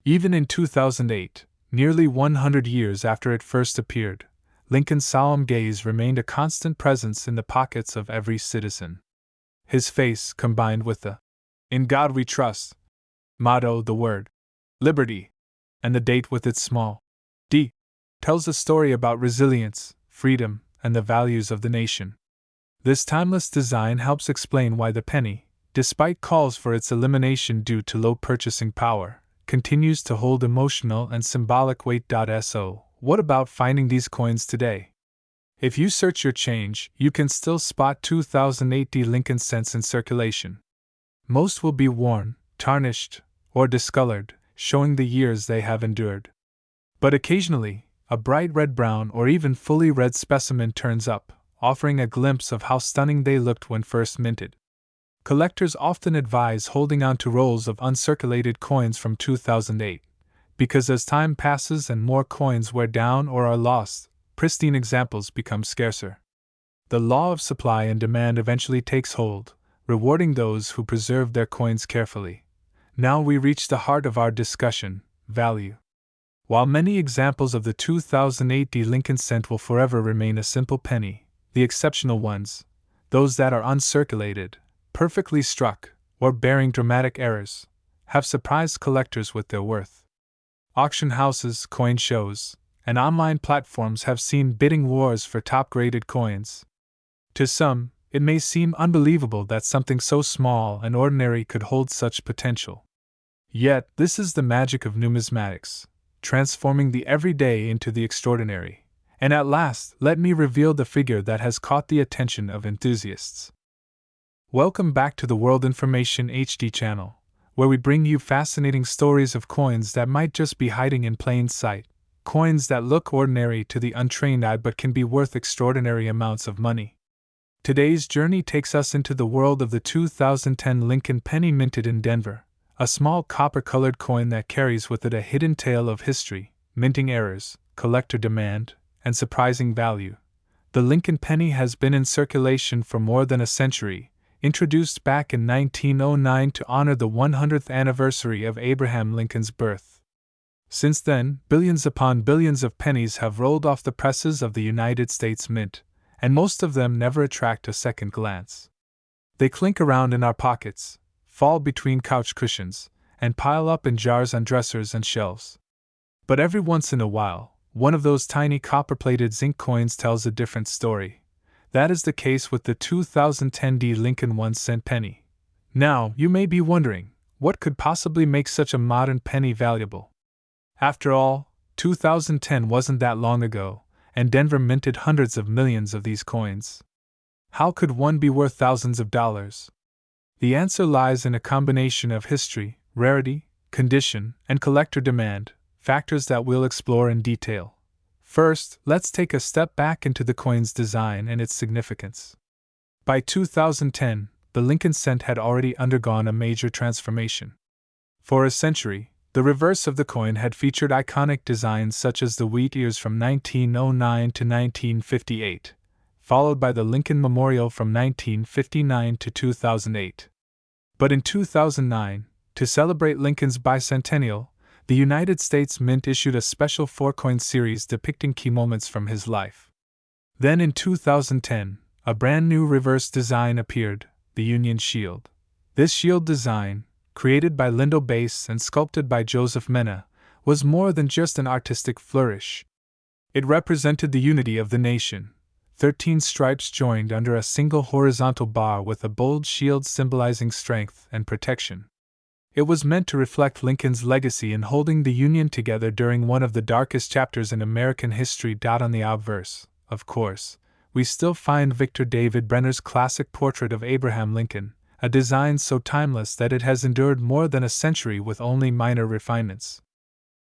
Even in 2008, nearly 100 years after it first appeared, Lincoln's solemn gaze remained a constant presence in the pockets of every citizen. His face, combined with the In God we trust. Motto: the word liberty, and the date with its small d tells a story about resilience, freedom, and the values of the nation. This timeless design helps explain why the penny, despite calls for its elimination due to low purchasing power, continues to hold emotional and symbolic weight. So, what about finding these coins today? If you search your change, you can still spot 2008 Lincoln cents in circulation. Most will be worn, tarnished, or discolored, showing the years they have endured. But occasionally, a bright red-brown or even fully red specimen turns up, offering a glimpse of how stunning they looked when first minted. Collectors often advise holding on to rolls of uncirculated coins from 2008, because as time passes and more coins wear down or are lost, pristine examples become scarcer. The law of supply and demand eventually takes hold, rewarding those who preserve their coins carefully. Now we reach the heart of our discussion: value. While many examples of the 2008 Lincoln cent will forever remain a simple penny, the exceptional ones, those that are uncirculated, perfectly struck, or bearing dramatic errors, have surprised collectors with their worth. Auction houses, coin shows, and online platforms have seen bidding wars for top-graded coins. To some, it may seem unbelievable that something so small and ordinary could hold such potential. Yet, this is the magic of numismatics, transforming the everyday into the extraordinary. And at last, let me reveal the figure that has caught the attention of enthusiasts. Welcome back to the World Information HD channel, where we bring you fascinating stories of coins that might just be hiding in plain sight, coins that look ordinary to the untrained eye but can be worth extraordinary amounts of money. Today's journey takes us into the world of the 2010 Lincoln penny minted in Denver, a small copper-colored coin that carries with it a hidden tale of history, minting errors, collector demand, and surprising value. The Lincoln penny has been in circulation for more than a century, introduced back in 1909 to honor the 100th anniversary of Abraham Lincoln's birth. Since then, billions upon billions of pennies have rolled off the presses of the United States Mint, and most of them never attract a second glance. They clink around in our pockets, fall between couch cushions, and pile up in jars on dressers and shelves. But every once in a while, one of those tiny copper-plated zinc coins tells a different story. That is the case with the 2010 Lincoln 1-cent penny. Now, you may be wondering, what could possibly make such a modern penny valuable? After all, 2010 wasn't that long ago, and Denver minted hundreds of millions of these coins. How could one be worth thousands of dollars? The answer lies in a combination of history, rarity, condition, and collector demand, factors that we'll explore in detail. First, let's take a step back into the coin's design and its significance. By 2010, the Lincoln cent had already undergone a major transformation. For a century, the reverse of the coin had featured iconic designs such as the wheat ears from 1909 to 1958, followed by the Lincoln Memorial from 1959 to 2008. But in 2009, to celebrate Lincoln's bicentennial, the United States Mint issued a special 4-coin series depicting key moments from his life. Then in 2010, a brand new reverse design appeared, the Union Shield. This shield design, created by Lindo Bass and sculpted by Joseph Mena, was more than just an artistic flourish. It represented the unity of the nation, 13 stripes joined under a single horizontal bar with a bold shield symbolizing strength and protection. It was meant to reflect Lincoln's legacy in holding the Union together during one of the darkest chapters in American history. On the obverse, of course, we still find Victor David Brenner's classic portrait of Abraham Lincoln, a design so timeless that it has endured more than a century with only minor refinements.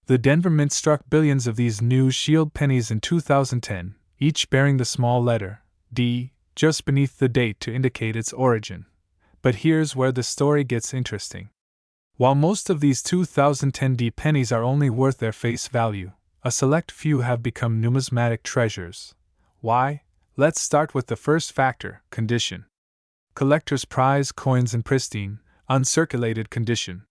The Denver Mint struck billions of these new shield pennies in 2010, each bearing the small letter D just beneath the date to indicate its origin. But here's where the story gets interesting. While most of these 2010 pennies are only worth their face value, a select few have become numismatic treasures. Why? Let's start with the first factor, condition. Collectors prize coins in pristine, uncirculated condition.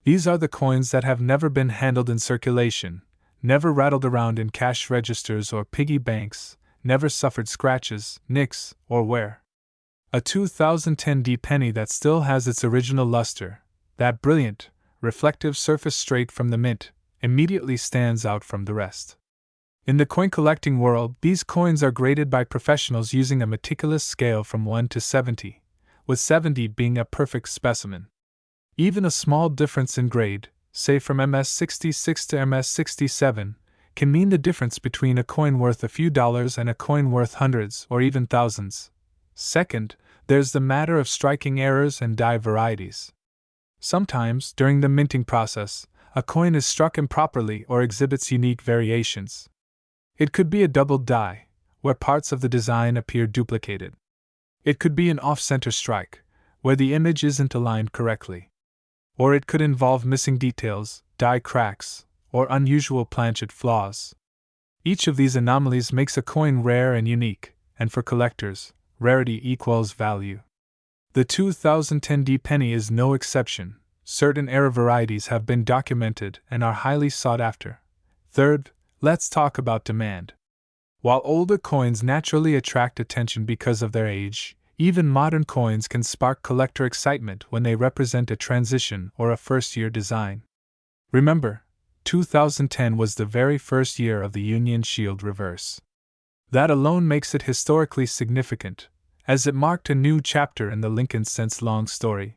These are the coins that have never been handled in circulation, never rattled around in cash registers or piggy banks, never suffered scratches, nicks, or wear. A 2010 penny that still has its original luster, that brilliant, reflective surface straight from the mint, immediately stands out from the rest. In the coin collecting world, these coins are graded by professionals using a meticulous scale from 1 to 70, with 70 being a perfect specimen. Even a small difference in grade, say from MS66 to MS67, can mean the difference between a coin worth a few dollars and a coin worth hundreds or even thousands. Second, there's the matter of striking errors and die varieties. Sometimes, during the minting process, a coin is struck improperly or exhibits unique variations. It could be a doubled die, where parts of the design appear duplicated. It could be an off-center strike, where the image isn't aligned correctly. Or it could involve missing details, die cracks, or unusual planchet flaws. Each of these anomalies makes a coin rare and unique, and for collectors, rarity equals value. The 2010 penny is no exception. Certain error varieties have been documented and are highly sought after. Third, let's talk about demand. While older coins naturally attract attention because of their age, even modern coins can spark collector excitement when they represent a transition or a first-year design. Remember, 2010 was the very first year of the Union Shield reverse. That alone makes it historically significant, as it marked a new chapter in the Lincoln since-long story.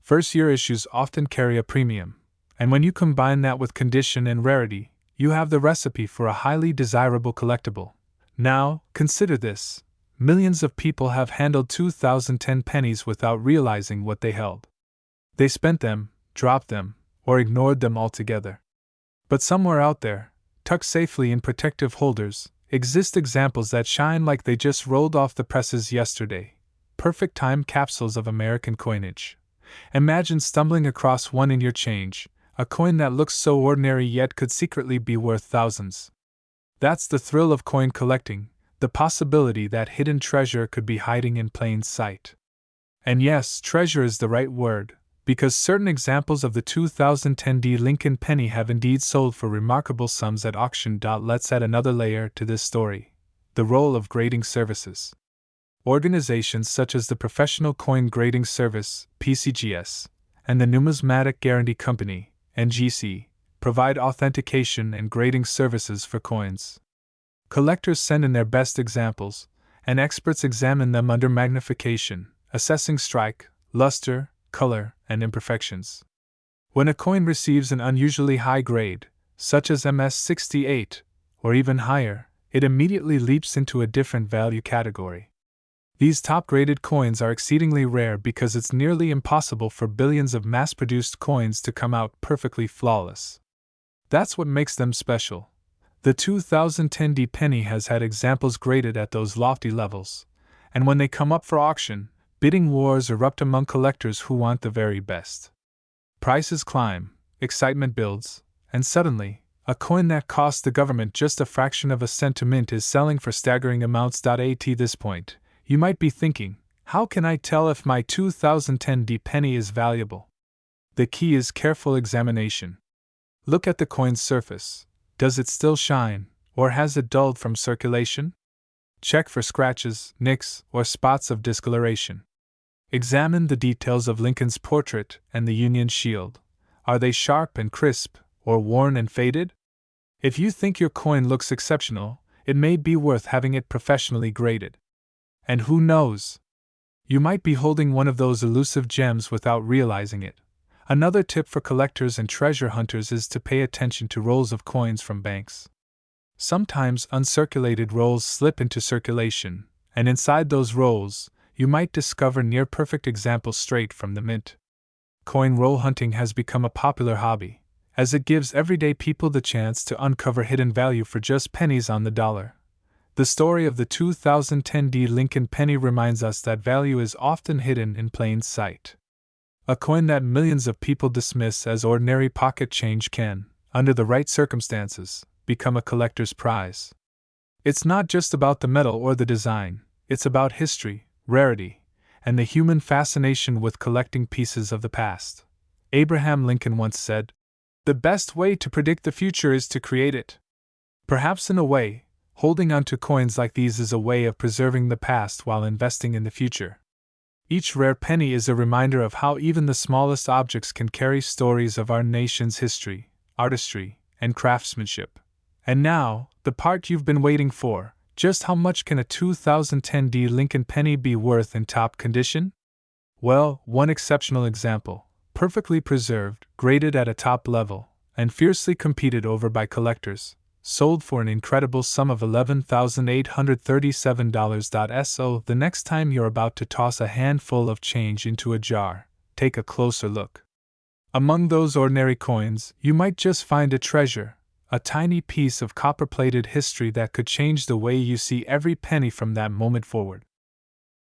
First-year issues often carry a premium, and when you combine that with condition and rarity, you have the recipe for a highly desirable collectible. Now, consider this. Millions of people have handled 2010 pennies without realizing what they held. They spent them, dropped them, or ignored them altogether. But somewhere out there, tucked safely in protective holders, exist examples that shine like they just rolled off the presses yesterday. Perfect time capsules of American coinage. Imagine stumbling across one in your change, a coin that looks so ordinary yet could secretly be worth thousands. That's the thrill of coin collecting, the possibility that hidden treasure could be hiding in plain sight. And yes, treasure is the right word, because certain examples of the 2010 Lincoln penny have indeed sold for remarkable sums at auction. Let's add another layer to this story: the role of grading services. Organizations such as the Professional Coin Grading Service, PCGS, and the Numismatic Guarantee Company, NGC, provide authentication and grading services for coins. Collectors send in their best examples, and experts examine them under magnification, assessing strike, luster, color, and imperfections. When a coin receives an unusually high grade, such as MS68, or even higher, it immediately leaps into a different value category. These top-graded coins are exceedingly rare because it's nearly impossible for billions of mass-produced coins to come out perfectly flawless. That's what makes them special. The 2010 penny has had examples graded at those lofty levels, and when they come up for auction, bidding wars erupt among collectors who want the very best. Prices climb, excitement builds, and suddenly, a coin that cost the government just a fraction of a cent to mint is selling for staggering amounts. At this point, you might be thinking, how can I tell if my 2010 penny is valuable? The key is careful examination. Look at the coin's surface. Does it still shine, or has it dulled from circulation? Check for scratches, nicks, or spots of discoloration. Examine the details of Lincoln's portrait and the Union Shield. Are they sharp and crisp, or worn and faded? If you think your coin looks exceptional, it may be worth having it professionally graded. And who knows? You might be holding one of those elusive gems without realizing it. Another tip for collectors and treasure hunters is to pay attention to rolls of coins from banks. Sometimes uncirculated rolls slip into circulation, and inside those rolls, you might discover near-perfect examples straight from the mint. Coin roll hunting has become a popular hobby, as it gives everyday people the chance to uncover hidden value for just pennies on the dollar. The story of the 2010 Lincoln penny reminds us that value is often hidden in plain sight. A coin that millions of people dismiss as ordinary pocket change can, under the right circumstances, become a collector's prize. It's not just about the metal or the design, it's about history, rarity, and the human fascination with collecting pieces of the past. Abraham Lincoln once said, "The best way to predict the future is to create it." Perhaps in a way, holding on to coins like these is a way of preserving the past while investing in the future. Each rare penny is a reminder of how even the smallest objects can carry stories of our nation's history, artistry, and craftsmanship. And now, the part you've been waiting for: just how much can a 2010 Lincoln penny be worth in top condition? Well, one exceptional example, perfectly preserved, graded at a top level, and fiercely competed over by collectors, sold for an incredible sum of $11,837. So the next time you're about to toss a handful of change into a jar, take a closer look. Among those ordinary coins, you might just find a treasure, a tiny piece of copper-plated history that could change the way you see every penny from that moment forward.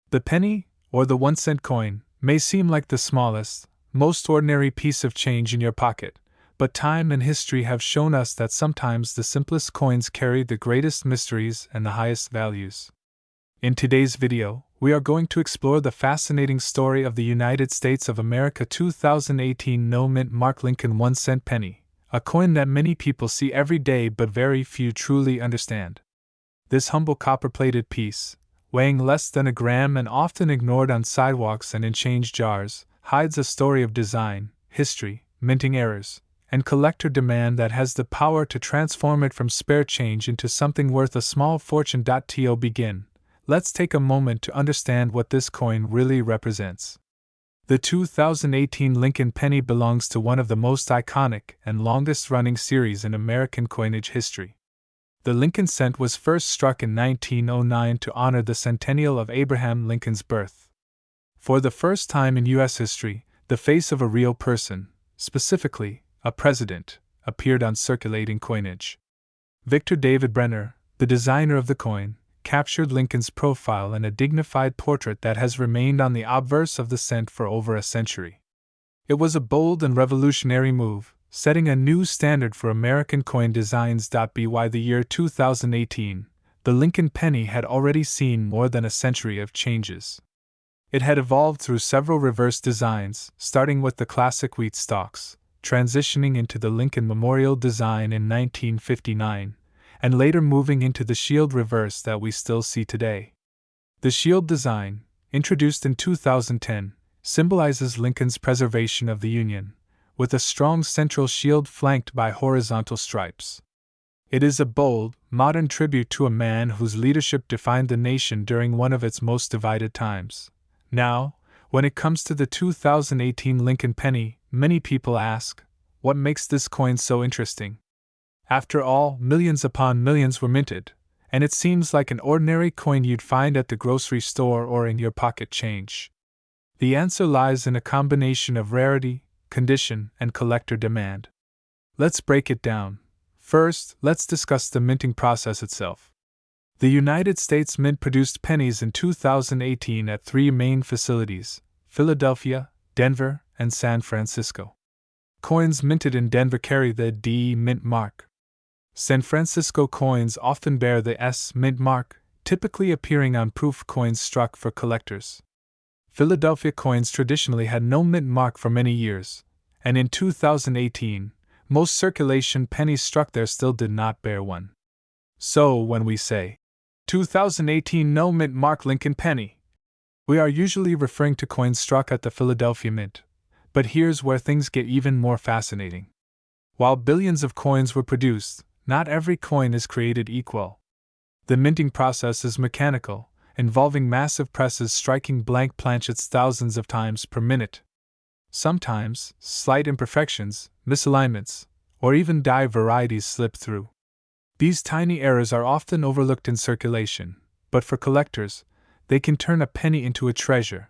The penny, or the 1-cent coin, may seem like the smallest, most ordinary piece of change in your pocket, but time and history have shown us that sometimes the simplest coins carry the greatest mysteries and the highest values. In today's video, we are going to explore the fascinating story of the United States of America 2018 no-mint mark Lincoln 1-cent penny, a coin that many people see every day but very few truly understand. This humble copper-plated piece, weighing less than a gram and often ignored on sidewalks and in change jars, hides a story of design, history, minting errors, and collector demand that has the power to transform it from spare change into something worth a small fortune. To begin, let's take a moment to understand what this coin really represents. The 2018 Lincoln penny belongs to one of the most iconic and longest-running series in American coinage history. The Lincoln cent was first struck in 1909 to honor the centennial of Abraham Lincoln's birth. For the first time in U.S. history, the face of a real person, specifically a president, appeared on circulating coinage. Victor David Brenner, the designer of the coin, captured Lincoln's profile in a dignified portrait that has remained on the obverse of the cent for over a century. It was a bold and revolutionary move, setting a new standard for American coin designs. By the year 2018, the Lincoln penny had already seen more than a century of changes. It had evolved through several reverse designs, starting with the classic wheat stalks, transitioning into the Lincoln Memorial design in 1959, and later moving into the shield reverse that we still see today. The shield design, introduced in 2010, symbolizes Lincoln's preservation of the Union, with a strong central shield flanked by horizontal stripes. It is a bold, modern tribute to a man whose leadership defined the nation during one of its most divided times. Now, when it comes to the 2018 Lincoln penny, many people ask, what makes this coin so interesting? After all, millions upon millions were minted, and it seems like an ordinary coin you'd find at the grocery store or in your pocket change. The answer lies in a combination of rarity, condition, and collector demand. Let's break it down. First, let's discuss the minting process itself. The United States Mint produced pennies in 2018 at 3 main facilities: Philadelphia, Denver, and San Francisco. Coins minted in Denver carry the D Mint mark. San Francisco coins often bear the S Mint mark, typically appearing on proof coins struck for collectors. Philadelphia coins traditionally had no mint mark for many years, and in 2018, most circulation pennies struck there still did not bear one. So when we say 2018 no mint mark Lincoln penny, we are usually referring to coins struck at the Philadelphia Mint. But here's where things get even more fascinating. While billions of coins were produced, not every coin is created equal. The minting process is mechanical, involving massive presses striking blank planchets thousands of times per minute. Sometimes, slight imperfections, misalignments, or even die varieties slip through. These tiny errors are often overlooked in circulation, but for collectors, they can turn a penny into a treasure.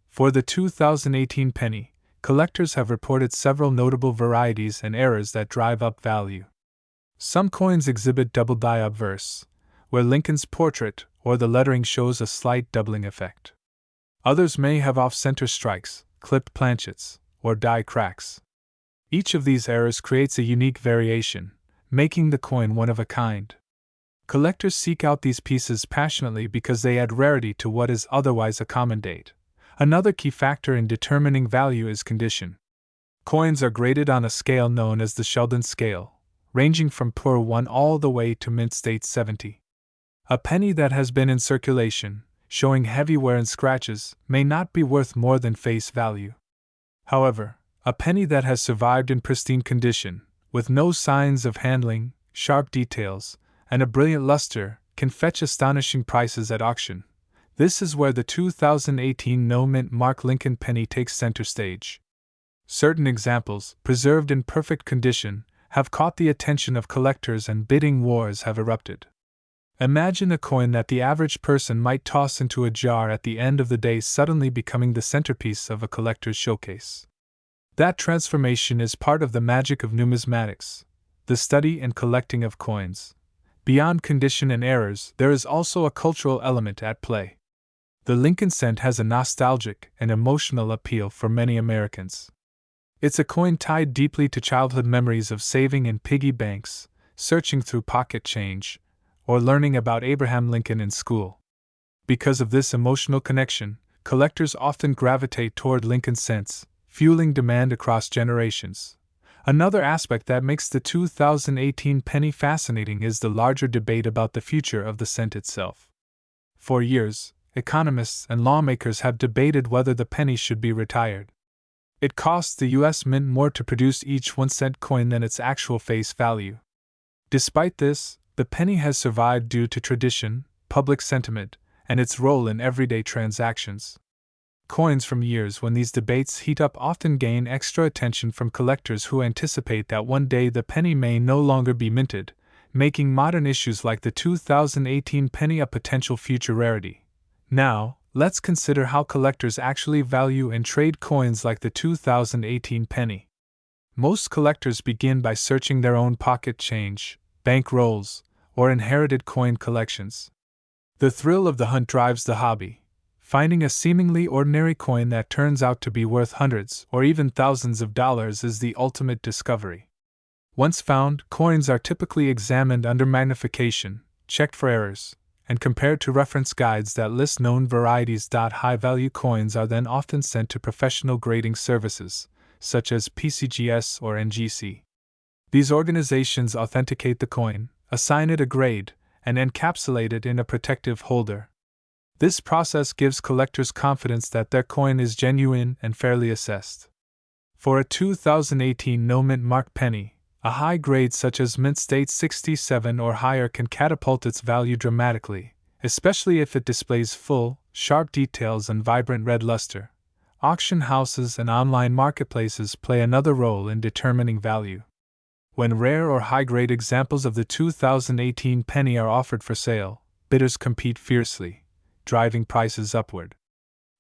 For the 2018 penny, collectors have reported several notable varieties and errors that drive up value. Some coins exhibit double die obverse, where Lincoln's portrait or the lettering shows a slight doubling effect. Others may have off-center strikes, clipped planchets, or die cracks. Each of these errors creates a unique variation, making the coin one of a kind. Collectors seek out these pieces passionately because they add rarity to what is otherwise a common date. Another key factor in determining value is condition. Coins are graded on a scale known as the Sheldon scale, ranging from poor 1 all the way to mint state 70. A penny that has been in circulation, showing heavy wear and scratches, may not be worth more than face value. However, a penny that has survived in pristine condition, with no signs of handling, sharp details, and a brilliant luster, can fetch astonishing prices at auction. This is where the 2018 no-mint mark Lincoln penny takes center stage. Certain examples, preserved in perfect condition, have caught the attention of collectors and bidding wars have erupted. Imagine a coin that the average person might toss into a jar at the end of the day suddenly becoming the centerpiece of a collector's showcase. That transformation is part of the magic of numismatics, the study and collecting of coins. Beyond condition and errors, there is also a cultural element at play. The Lincoln cent has a nostalgic and emotional appeal for many Americans. It's a coin tied deeply to childhood memories of saving in piggy banks, searching through pocket change, or learning about Abraham Lincoln in school. Because of this emotional connection, collectors often gravitate toward Lincoln cents, fueling demand across generations. Another aspect that makes the 2018 penny fascinating is the larger debate about the future of the cent itself. For years, economists and lawmakers have debated whether the penny should be retired. It costs the U.S. Mint more to produce each 1-cent coin than its actual face value. Despite this, the penny has survived due to tradition, public sentiment, and its role in everyday transactions. Coins from years when these debates heat up often gain extra attention from collectors who anticipate that one day the penny may no longer be minted, making modern issues like the 2018 penny a potential future rarity. Now, let's consider how collectors actually value and trade coins like the 2018 penny. Most collectors begin by searching their own pocket change, bank rolls, or inherited coin collections. The thrill of the hunt drives the hobby. Finding a seemingly ordinary coin that turns out to be worth hundreds or even thousands of dollars is the ultimate discovery. Once found, coins are typically examined under magnification, checked for errors, and compared to reference guides that list known varieties. High-value coins are then often sent to professional grading services, such as PCGS or NGC. These organizations authenticate the coin, assign it a grade, and encapsulate it in a protective holder. This process gives collectors confidence that their coin is genuine and fairly assessed. For a 2018 no-mint mark penny, a high grade such as Mint State 67 or higher can catapult its value dramatically, especially if it displays full, sharp details and vibrant red luster. Auction houses and online marketplaces play another role in determining value. When rare or high-grade examples of the 2018 penny are offered for sale, bidders compete fiercely, driving prices upward.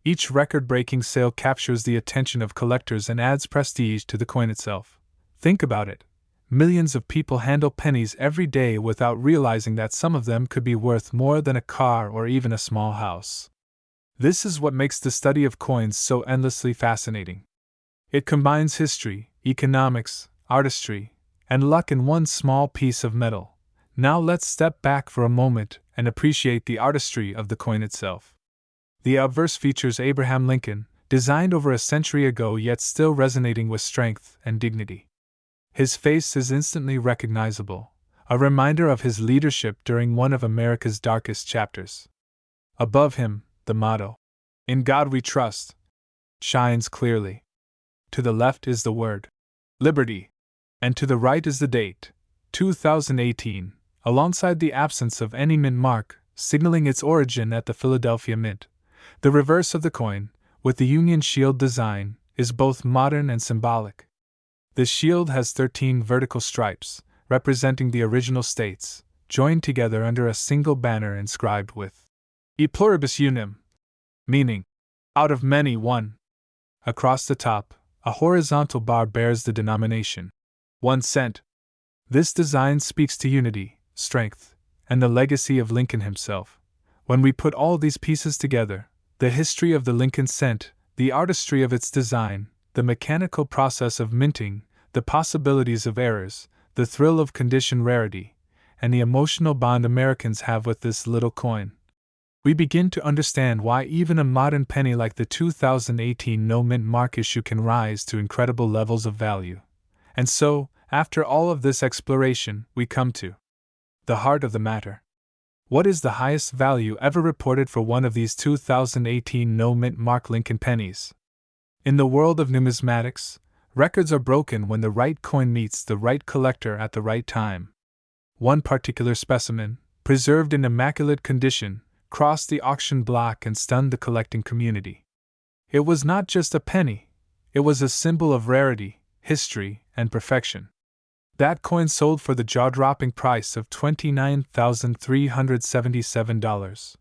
Each record-breaking sale captures the attention of collectors and adds prestige to the coin itself. Think about it. Millions of people handle pennies every day without realizing that some of them could be worth more than a car or even a small house. This is what makes the study of coins so endlessly fascinating. It combines history, economics, artistry, and luck in one small piece of metal. Now let's step back for a moment and appreciate the artistry of the coin itself. The obverse features Abraham Lincoln, designed over a century ago yet still resonating with strength and dignity. His face is instantly recognizable, a reminder of his leadership during one of America's darkest chapters. Above him, the motto, "In God We Trust," shines clearly. To the left is the word, "Liberty," and to the right is the date, 2018, alongside the absence of any mint mark, signaling its origin at the Philadelphia Mint. The reverse of the coin, with the Union Shield design, is both modern and symbolic. The shield has 13 vertical stripes, representing the original states, joined together under a single banner inscribed with E pluribus unum, meaning, out of many one. Across the top, a horizontal bar bears the denomination, 1 cent. This design speaks to unity, strength, and the legacy of Lincoln himself. When we put all these pieces together, the history of the Lincoln cent, the artistry of its design, the mechanical process of minting, the possibilities of errors, the thrill of condition rarity, and the emotional bond Americans have with this little coin, we begin to understand why even a modern penny like the 2018 no-mint mark issue can rise to incredible levels of value. And so, after all of this exploration, we come to the heart of the matter. What is the highest value ever reported for one of these 2018 no-mint Mark Lincoln pennies? In the world of numismatics, records are broken when the right coin meets the right collector at the right time. One particular specimen, preserved in immaculate condition, crossed the auction block and stunned the collecting community. It was not just a penny, it was a symbol of rarity, history, and perfection. That coin sold for the jaw-dropping price of $29,377.